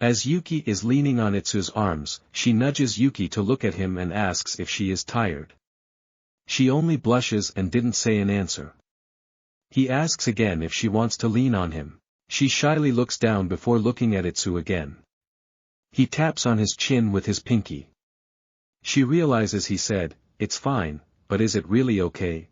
As Yuki is leaning on Itsu's arms, she nudges Yuki to look at him and asks if she is tired. She only blushes and didn't say an answer. He asks again if she wants to lean on him. She shyly looks down before looking at Itsu again. He taps on his chin with his pinky. She realizes he said, "It's fine, but is it really okay?"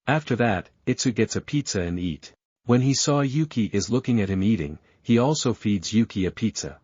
After that, Itsu gets a pizza and eat. When he saw Yuki is looking at him eating, he also feeds Yuki a pizza.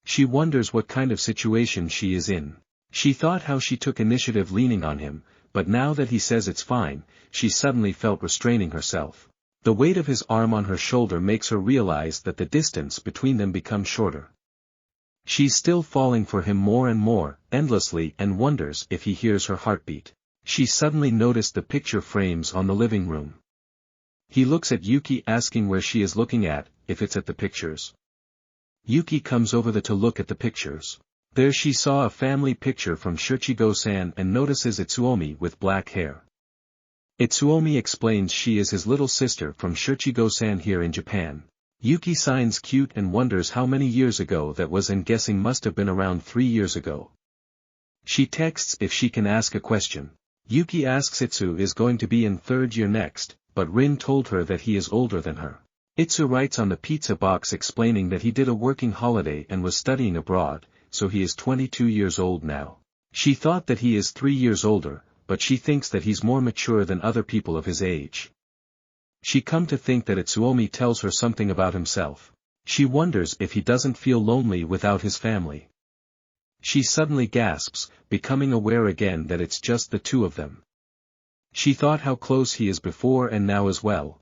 She wonders what kind of situation she is in. She thought how she took initiative leaning on him, but now that he says it's fine, she suddenly felt restraining herself. The weight of his arm on her shoulder makes her realize that the distance between them becomes shorter. She's still falling for him more and more, endlessly, and wonders if he hears her heartbeat. She suddenly noticed the picture frames on the living room. He looks at Yuki asking where she is looking at, if it's at the pictures. Yuki comes over to look at the pictures. There she saw a family picture from Shichigo-san and notices Itsuomi with black hair. Itsuomi explains she is his little sister from Shichigo-san here in Japan. Yuki signs cute and wonders how many years ago that was and guessing must have been around 3 years ago. She texts if she can ask a question. Yuki asks Itsu is going to be in 3rd year next, but Rin told her that he is older than her. Itsu writes on the pizza box explaining that he did a working holiday and was studying abroad, so he is 22 years old now. She thought that he is 3 years older, but she thinks that he's more mature than other people of his age. She come to think that Itsuomi tells her something about himself. She wonders if he doesn't feel lonely without his family. She suddenly gasps, becoming aware again that it's just the two of them. She thought how close he is before and now as well.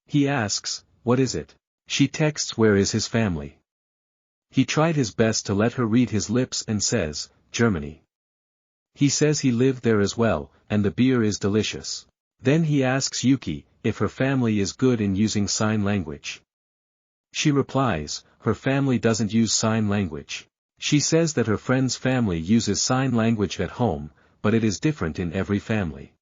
He asks, "What is it?" She texts where is his family. He tried his best to let her read his lips and says, "Germany." He says he lived there as well, and the beer is delicious. Then he asks Yuki if her family is good in using sign language. She replies, her family doesn't use sign language. She says that her friend's family uses sign language at home, but it is different in every family.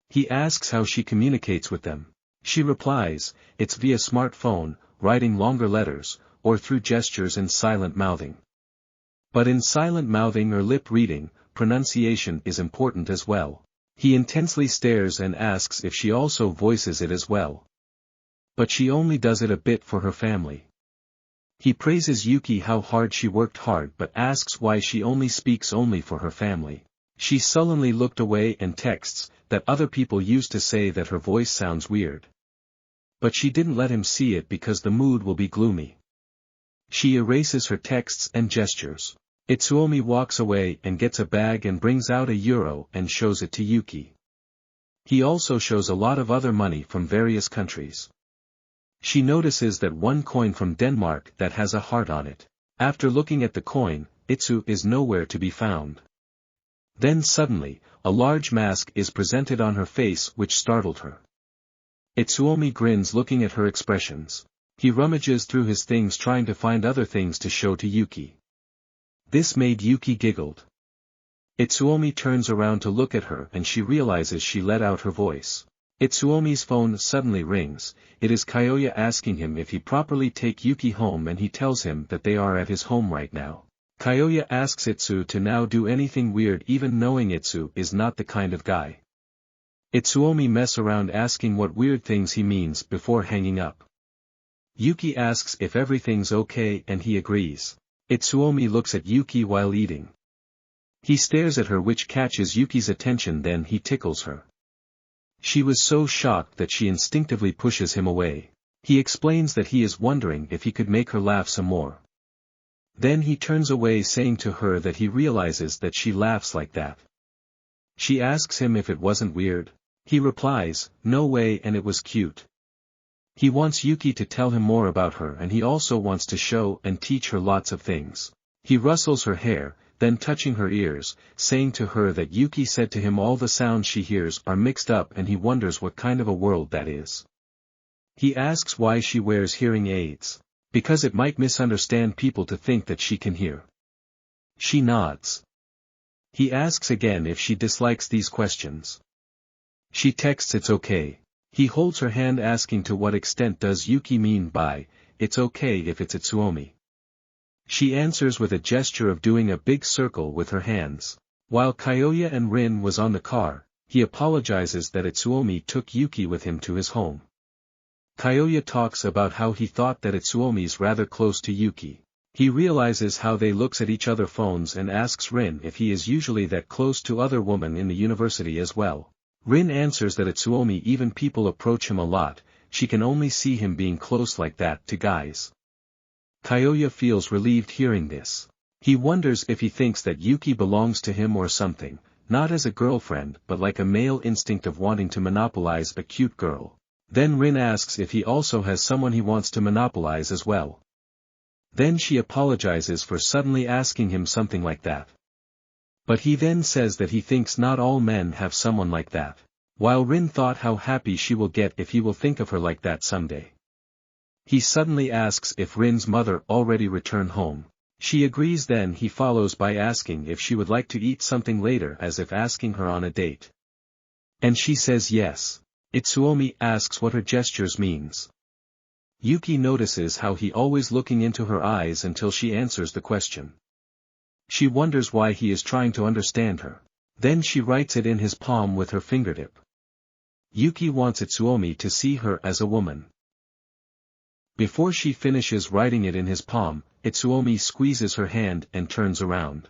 He asks how she communicates with them. She replies, it's via smartphone, writing longer letters, or through gestures and silent mouthing. But in silent mouthing or lip reading, pronunciation is important as well. He intensely stares and asks if she also voices it as well. But she only does it a bit for her family. He praises Yuki how hard she worked hard but asks why she only speaks only for her family. She sullenly looked away and texts, that other people used to say that her voice sounds weird. But she didn't let him see it because the mood will be gloomy. She erases her texts and gestures. Itsuomi walks away and gets a bag and brings out €1 and shows it to Yuki. He also shows a lot of other money from various countries. She notices that one coin from Denmark that has a heart on it. After looking at the coin, Itsu is nowhere to be found. Then suddenly, a large mask is presented on her face which startled her. Itsuomi grins looking at her expressions. He rummages through his things trying to find other things to show to Yuki. This made Yuki giggled. Itsuomi turns around to look at her and she realizes she let out her voice. Itsuomi's phone suddenly rings. It is Kyoya asking him if he properly take Yuki home and he tells him that they are at his home right now. Kyoya asks Itsu to now do anything weird even knowing Itsu is not the kind of guy. Itsuomi mess around asking what weird things he means before hanging up. Yuki asks if everything's okay and he agrees. Itsuomi looks at Yuki while eating. He stares at her which catches Yuki's attention, then he tickles her. She was so shocked that she instinctively pushes him away. He explains that he is wondering if he could make her laugh some more. Then he turns away saying to her that he realizes that she laughs like that. She asks him if it wasn't weird. He replies, no way, and it was cute. He wants Yuki to tell him more about her and he also wants to show and teach her lots of things. He rustles her hair, then touching her ears, saying to her that Yuki said to him all the sounds she hears are mixed up and he wonders what kind of a world that is. He asks why she wears hearing aids. Because it might misunderstand people to think that she can hear. She nods. He asks again if she dislikes these questions. She texts it's okay. He holds her hand asking to what extent does Yuki mean by, it's okay if it's Itsuomi. She answers with a gesture of doing a big circle with her hands. While Kyoya and Rin was on the car, he apologizes that Itsuomi took Yuki with him to his home. Kyoya talks about how he thought that Itsuomi's rather close to Yuki. He realizes how they looks at each other phones and asks Rin if he is usually that close to other women in the university as well. Rin answers that Itsuomi even people approach him a lot, she can only see him being close like that to guys. Kyoya feels relieved hearing this. He wonders if he thinks that Yuki belongs to him or something, not as a girlfriend but like a male instinct of wanting to monopolize a cute girl. Then Rin asks if he also has someone he wants to monopolize as well. Then she apologizes for suddenly asking him something like that. But he then says that he thinks not all men have someone like that. While Rin thought how happy she will get if he will think of her like that someday. He suddenly asks if Rin's mother already returned home. She agrees, then he follows by asking if she would like to eat something later, as if asking her on a date. And she says yes. Itsuomi asks what her gestures means. Yuki notices how he always looking into her eyes until she answers the question. She wonders why he is trying to understand her. Then she writes it in his palm with her fingertip. Yuki wants Itsuomi to see her as a woman. Before she finishes writing it in his palm, Itsuomi squeezes her hand and turns around.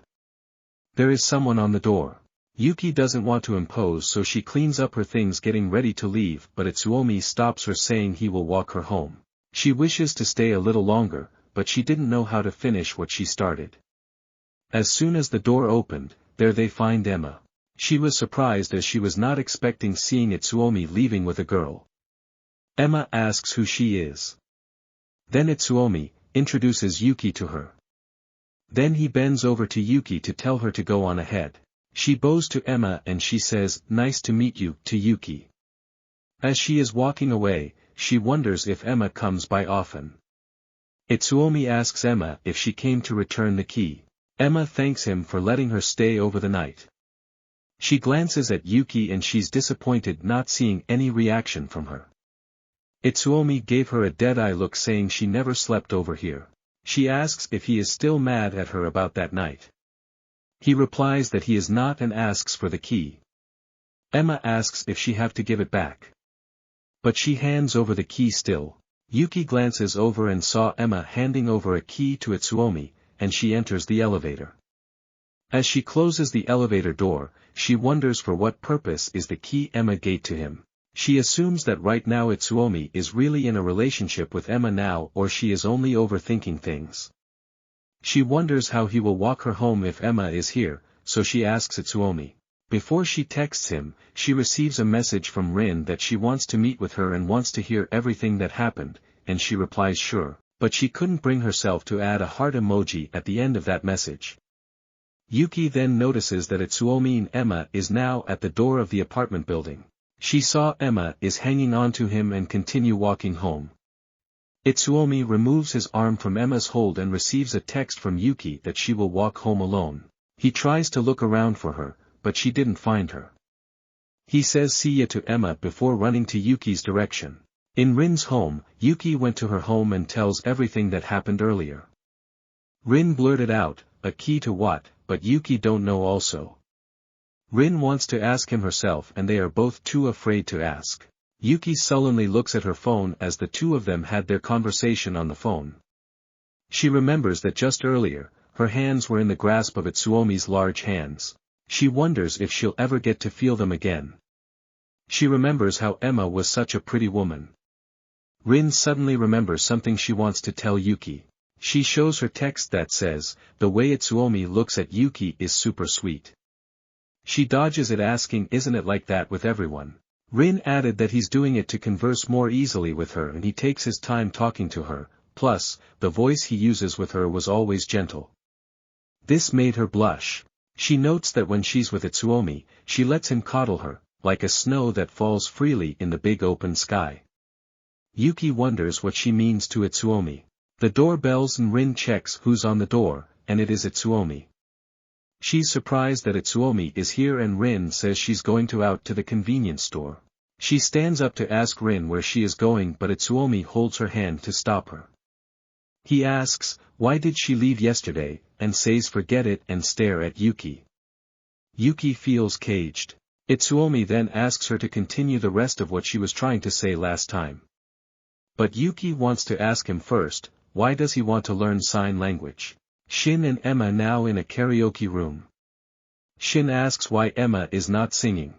There is someone on the door. Yuki doesn't want to impose, so she cleans up her things getting ready to leave, but Itsuomi stops her saying he will walk her home. She wishes to stay a little longer, but she didn't know how to finish what she started. As soon as the door opened, there they find Emma. She was surprised as she was not expecting seeing Itsuomi leaving with a girl. Emma asks who she is. Then Itsuomi introduces Yuki to her. Then he bends over to Yuki to tell her to go on ahead. She bows to Emma and she says, "Nice to meet you," to Yuki. As she is walking away, she wonders if Emma comes by often. Itsuomi asks Emma if she came to return the key. Emma thanks him for letting her stay over the night. She glances at Yuki and she's disappointed not seeing any reaction from her. Itsuomi gave her a dead-eye look saying she never slept over here. She asks if he is still mad at her about that night. He replies that he is not and asks for the key. Emma asks if she have to give it back. But she hands over the key still. Yuki glances over and saw Emma handing over a key to Itsuomi, and she enters the elevator. As she closes the elevator door, she wonders for what purpose is the key Emma gave to him. She assumes that right now Itsuomi is really in a relationship with Emma now, or she is only overthinking things. She wonders how he will walk her home if Emma is here, so she asks Itsuomi. Before she texts him, she receives a message from Rin that she wants to meet with her and wants to hear everything that happened, and she replies sure, but she couldn't bring herself to add a heart emoji at the end of that message. Yuki then notices that Itsuomi and Emma is now at the door of the apartment building. She saw Emma is hanging on to him and continue walking home. Itsuomi removes his arm from Emma's hold and receives a text from Yuki that she will walk home alone. He tries to look around for her, but she didn't find her. He says see ya to Emma before running to Yuki's direction. In Rin's home, Yuki went to her home and tells everything that happened earlier. Rin blurted out, a key to what, but Yuki don't know also. Rin wants to ask him herself and they are both too afraid to ask. Yuki sullenly looks at her phone as the two of them had their conversation on the phone. She remembers that just earlier, her hands were in the grasp of Itsuomi's large hands. She wonders if she'll ever get to feel them again. She remembers how Emma was such a pretty woman. Rin suddenly remembers something she wants to tell Yuki. She shows her text that says, the way Itsuomi looks at Yuki is super sweet. She dodges it asking isn't it like that with everyone. Rin added that he's doing it to converse more easily with her and he takes his time talking to her, plus, the voice he uses with her was always gentle. This made her blush. She notes that when she's with Itsuomi, she lets him coddle her, like a snow that falls freely in the big open sky. Yuki wonders what she means to Itsuomi. The door bells and Rin checks who's on the door, and it is Itsuomi. She's surprised that Itsuomi is here and Rin says she's going out to the convenience store. She stands up to ask Rin where she is going but Itsuomi holds her hand to stop her. He asks, why did she leave yesterday, and says forget it and stare at Yuki. Yuki feels caged. Itsuomi then asks her to continue the rest of what she was trying to say last time. But Yuki wants to ask him first, why does he want to learn sign language? Shin and Emma now in a karaoke room. Shin asks why Emma is not singing.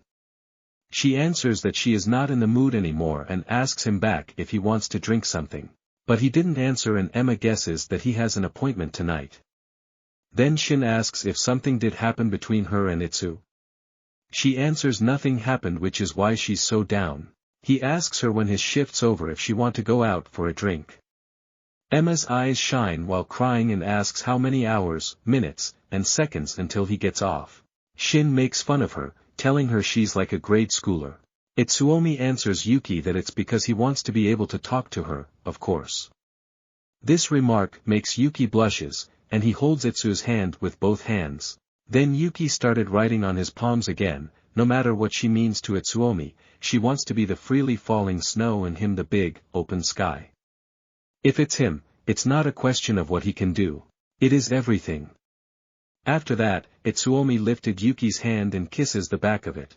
She answers that she is not in the mood anymore and asks him back if he wants to drink something. But he didn't answer and Emma guesses that he has an appointment tonight. Then Shin asks if something did happen between her and Itsu. She answers nothing happened, which is why she's so down. He asks her when his shift's over if she want to go out for a drink. Emma's eyes shine while crying and asks how many hours, minutes, and seconds until he gets off. Shin makes fun of her, telling her she's like a grade schooler. Itsuomi answers Yuki that it's because he wants to be able to talk to her, of course. This remark makes Yuki blushes, and he holds Itsu's hand with both hands. Then Yuki started writing on his palms again, no matter what she means to Itsuomi, she wants to be the freely falling snow and him the big, open sky. If it's him, it's not a question of what he can do. It is everything. After that, Itsuomi lifted Yuki's hand and kisses the back of it.